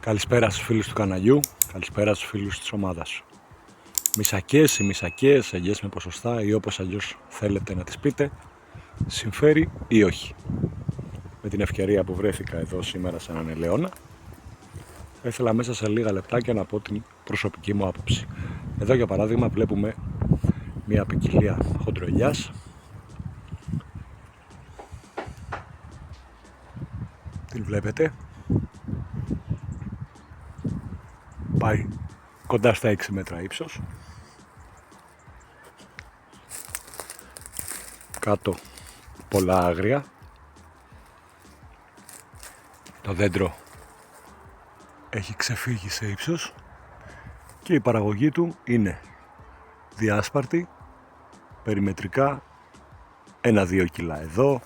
Καλησπέρα στους φίλους του καναλιού, καλησπέρα στους φίλους της ομάδας σου. Μισακές ή μισακές, αγιές με ποσοστά ή όπως αλλιώς θέλετε να τις πείτε, συμφέρει ή όχι. Με την ευκαιρία που βρέθηκα εδώ σήμερα σε έναν ελαιώνα, θα ήθελα μέσα σε λίγα λεπτάκια να πω την προσωπική μου άποψη. Εδώ για παράδειγμα βλέπουμε μια ποικιλία χοντροελιάς. Την βλέπετε. Πάει κοντά στα 6 μέτρα ύψος. Κάτω πολλά άγρια. Το δέντρο έχει ξεφύγει σε ύψος και η παραγωγή του είναι διάσπαρτη, περιμετρικά 1-2 κιλά εδώ,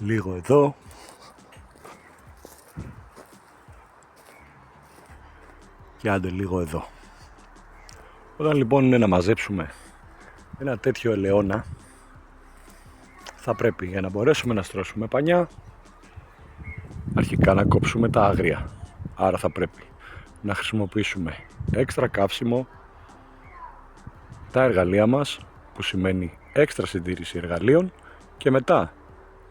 λίγο εδώ, και άντε λίγο εδώ. Όταν λοιπόν είναι να μαζέψουμε ένα τέτοιο ελαιώνα, θα πρέπει, για να μπορέσουμε να στρώσουμε πανιά, αρχικά να κόψουμε τα άγρια. Άρα θα πρέπει να χρησιμοποιήσουμε έξτρα καύσιμο, τα εργαλεία μας, που σημαίνει έξτρα συντήρηση εργαλείων, και μετά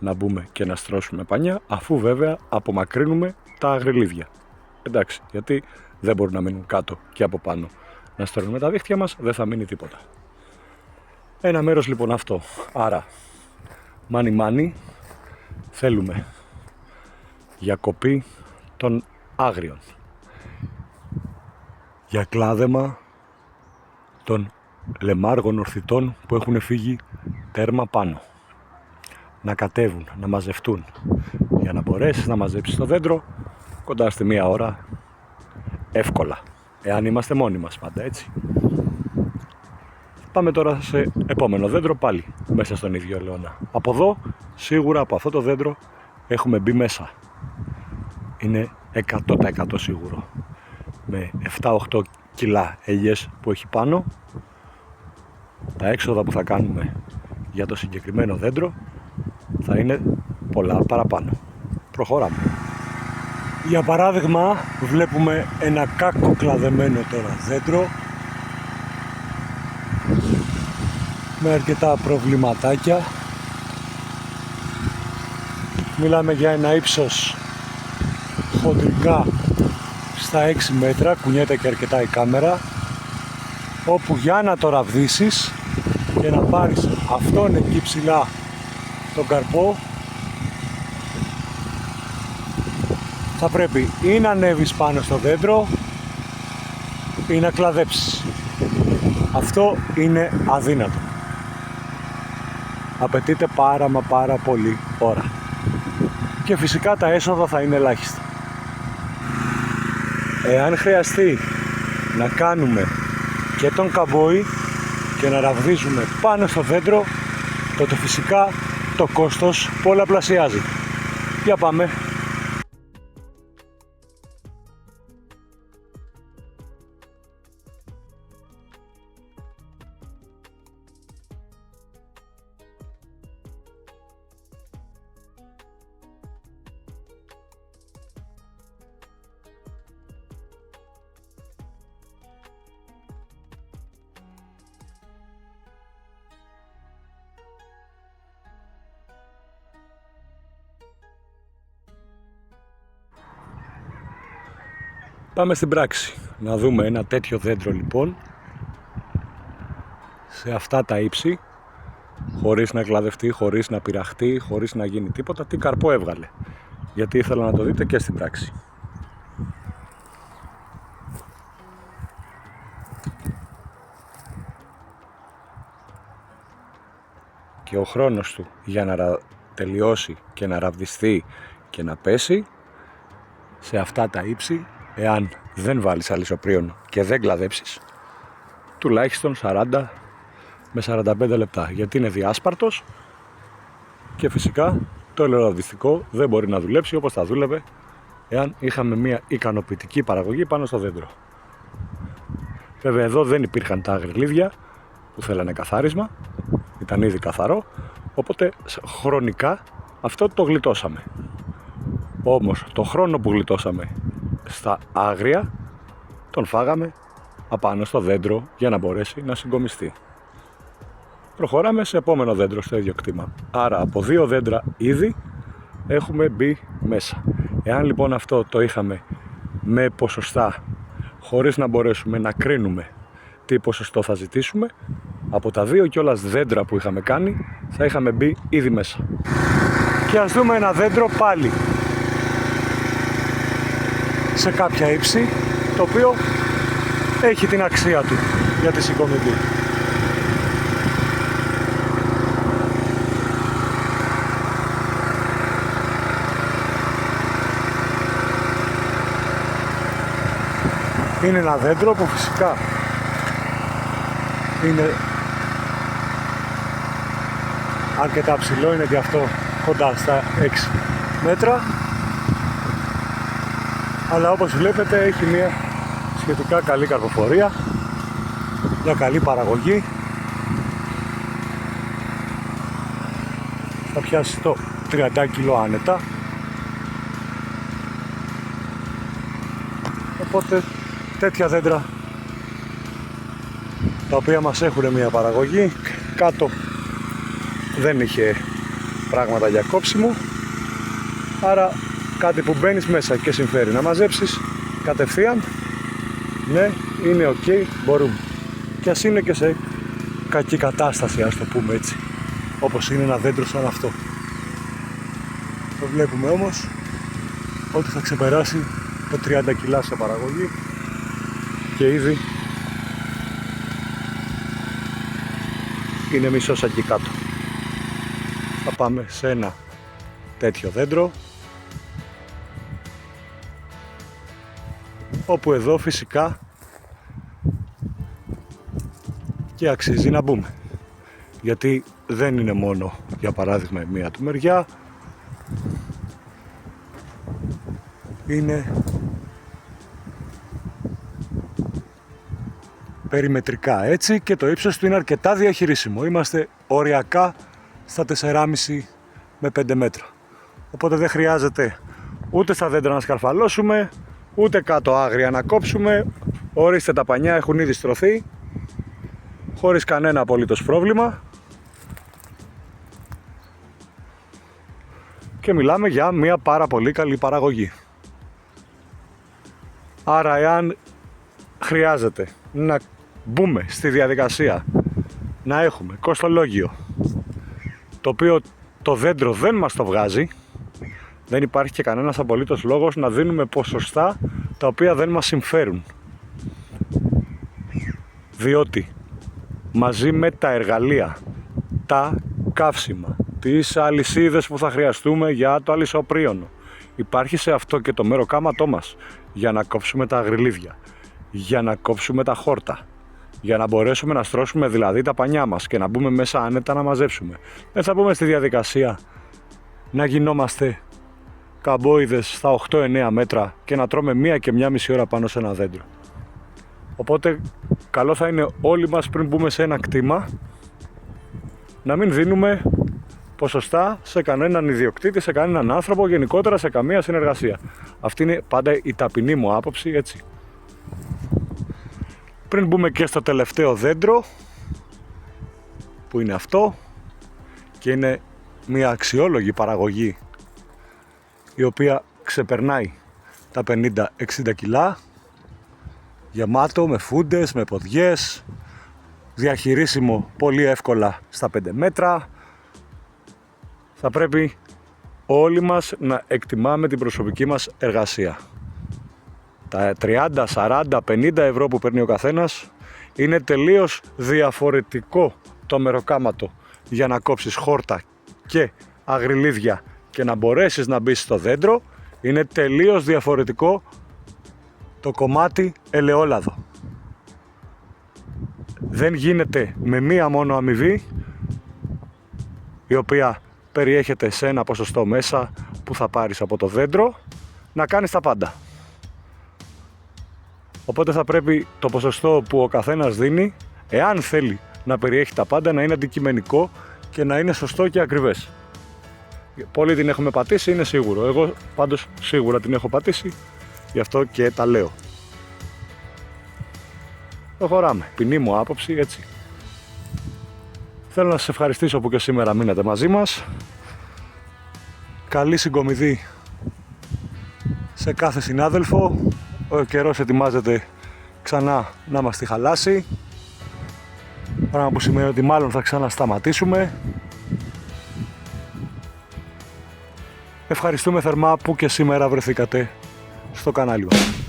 να μπούμε και να στρώσουμε πανιά, αφού βέβαια απομακρύνουμε τα αγριλίδια. Εντάξει, γιατί δεν μπορούν να μείνουν κάτω και από πάνω. Να στρώνουμε τα δίχτυα μας, δεν θα μείνει τίποτα. Ένα μέρος λοιπόν αυτό. Άρα, μάνι θέλουμε για κοπή των άγριων, για κλάδεμα των λεμάργων ορθιτών που έχουν φύγει τέρμα πάνω, να κατέβουν, να μαζευτούν, για να μπορέσεις να μαζέψεις το δέντρο κοντά στη 1 ώρα εύκολα, εάν είμαστε μόνοι μας πάντα, έτσι. Πάμε τώρα σε επόμενο δέντρο, πάλι μέσα στον ίδιο ελαιώνα. Από εδώ, σίγουρα από αυτό το δέντρο έχουμε μπει μέσα. Είναι 100% σίγουρο. Με 7-8 κιλά ελιές που έχει πάνω, τα έξοδα που θα κάνουμε για το συγκεκριμένο δέντρο θα είναι πολλά παραπάνω. Προχωράμε. Για παράδειγμα βλέπουμε ένα κάκο κλαδεμένο τώρα δέντρο με αρκετά προβληματάκια. Μιλάμε για ένα ύψος χοντρικά στα 6 μέτρα, κουνιέται και αρκετά η κάμερα, όπου για να το ραβδίσεις και να πάρεις αυτόν εκεί ψηλά τον καρπό, θα πρέπει ή να ανέβεις πάνω στο δέντρο ή να κλαδέψεις. Αυτό είναι αδύνατο. Απαιτείται πάρα πολύ ώρα. Και φυσικά τα έσοδα θα είναι ελάχιστα. Εάν χρειαστεί να κάνουμε και τον καμπόι και να ραβδίζουμε πάνω στο δέντρο, τότε φυσικά το κόστος πολλαπλασιάζει. Για πάμε. Πάμε στην πράξη. Να δούμε ένα τέτοιο δέντρο λοιπόν σε αυτά τα ύψη, χωρίς να κλαδευτεί, χωρίς να πειραχτεί, χωρίς να γίνει τίποτα, τι καρπό έβγαλε. Γιατί ήθελα να το δείτε και στην πράξη. Και ο χρόνος του για να τελειώσει και να ραβδιστεί και να πέσει σε αυτά τα ύψη, εάν δεν βάλεις αλυσοπρίων και δεν κλαδέψεις, τουλάχιστον 40 με 45 λεπτά, γιατί είναι διάσπαρτος και φυσικά το ελαιοραβδιστικό δεν μπορεί να δουλέψει όπως θα δούλευε εάν είχαμε μια ικανοποιητική παραγωγή πάνω στο δέντρο. Βέβαια εδώ δεν υπήρχαν τα αγριλίδια που θέλανε καθάρισμα, ήταν ήδη καθαρό, Οπότε χρονικά αυτό το γλιτώσαμε. Όμως το χρόνο που γλιτώσαμε στα άγρια τον φάγαμε απάνω στο δέντρο για να μπορέσει να συγκομιστεί. Προχωράμε σε επόμενο δέντρο στο ίδιο κτήμα. Άρα από 2 δέντρα ήδη έχουμε μπει μέσα. Εάν λοιπόν αυτό το είχαμε με ποσοστά χωρίς να μπορέσουμε να κρίνουμε τι ποσοστό θα ζητήσουμε, από τα 2 κιόλας δέντρα που είχαμε κάνει θα είχαμε μπει ήδη μέσα. Και ας δούμε ένα δέντρο πάλι σε κάποια ύψη, το οποίο έχει την αξία του για τη συγκομιδή. Είναι ένα δέντρο που φυσικά είναι αρκετά ψηλό, είναι και αυτό κοντά στα 6 μέτρα, αλλά όπως βλέπετε έχει μια σχετικά καλή καρποφορία, μια καλή παραγωγή. Θα πιάσει το 30 κιλό άνετα, οπότε τέτοια δέντρα τα οποία μας έχουν μια παραγωγή. Κάτω δεν είχε πράγματα για κόψιμο, άρα κάτι που μπαίνεις μέσα και συμφέρει να μαζέψεις κατευθείαν, ναι, είναι ok, μπορούμε. Και ας είναι και σε κακή κατάσταση, ας το πούμε έτσι, όπως είναι ένα δέντρο σαν αυτό. Το βλέπουμε όμως ότι θα ξεπεράσει το 30 κιλά σε παραγωγή και ήδη είναι μισός εκεί κάτω. Θα πάμε σε ένα τέτοιο δέντρο, όπου εδώ φυσικά και αξίζει να μπούμε, γιατί δεν είναι μόνο για παράδειγμα η μία του μεριά, είναι περιμετρικά έτσι και το ύψος του είναι αρκετά διαχειρίσιμο. Είμαστε οριακά στα 4,5 με 5 μέτρα. Οπότε δεν χρειάζεται ούτε στα δέντρα να σκαρφαλώσουμε, ούτε κάτω άγρια να κόψουμε. Ορίστε, τα πανιά έχουν ήδη στρωθεί χωρίς κανένα απολύτως πρόβλημα και μιλάμε για μια πάρα πολύ καλή παραγωγή. Άρα εάν χρειάζεται να μπούμε στη διαδικασία να έχουμε κοστολόγιο, το οποίο το δέντρο δεν μας το βγάζει, δεν υπάρχει και κανένας απολύτως λόγος να δίνουμε ποσοστά τα οποία δεν μας συμφέρουν, διότι μαζί με τα εργαλεία, τα καύσιμα, τις αλυσίδες που θα χρειαστούμε για το αλυσοπρίωνο, υπάρχει σε αυτό και το μεροκάματό μας για να κόψουμε τα αγριλίδια, για να κόψουμε τα χόρτα, για να μπορέσουμε να στρώσουμε δηλαδή τα πανιά μας και να μπούμε μέσα άνετα να μαζέψουμε. Δεν θα μπούμε στη διαδικασία να γινόμαστε καμπόιδες στα 8-9 μέτρα και να τρώμε 1 και 1,5 ώρα πάνω σε ένα δέντρο. Οπότε καλό θα είναι όλοι μας πριν μπούμε σε ένα κτήμα να μην δίνουμε ποσοστά σε κανέναν ιδιοκτήτη, σε κανέναν άνθρωπο, γενικότερα σε καμία συνεργασία. Αυτή είναι πάντα η ταπεινή μου άποψη, έτσι. Πριν μπούμε και στο τελευταίο δέντρο, που είναι αυτό και είναι μια αξιόλογη παραγωγή η οποία ξεπερνάει τα 50-60 κιλά, γεμάτο με φούντες, με ποδιές, διαχειρίσιμο πολύ εύκολα στα 5 μέτρα. Θα πρέπει όλοι μας να εκτιμάμε την προσωπική μας εργασία. Τα 30, 40, 50 ευρώ που παίρνει ο καθένας είναι τελείως διαφορετικό το μεροκάματο για να κόψεις χόρτα και αγριλίδια και να μπορέσεις να μπεις στο δέντρο. Είναι τελείως διαφορετικό το κομμάτι ελαιόλαδο. Δεν γίνεται με μία μόνο αμοιβή, η οποία περιέχεται σε ένα ποσοστό μέσα που θα πάρεις από το δέντρο, να κάνεις τα πάντα. Οπότε θα πρέπει το ποσοστό που ο καθένας δίνει, εάν θέλει να περιέχει τα πάντα, να είναι αντικειμενικό και να είναι σωστό και ακριβές. Πολλοί την έχουμε πατήσει, είναι σίγουρο. Εγώ πάντως σίγουρα την έχω πατήσει, γι' αυτό και τα λέω. Προχωράμε. Ποινή μου άποψη, έτσι. Θέλω να σας ευχαριστήσω που και σήμερα μείνατε μαζί μας. Καλή συγκομιδή σε κάθε συνάδελφο. Ο καιρός ετοιμάζεται ξανά να μας τη χαλάσει. Πράγμα που σημαίνει ότι μάλλον θα ξανασταματήσουμε. Ευχαριστούμε θερμά που και σήμερα βρεθήκατε στο κανάλι μας.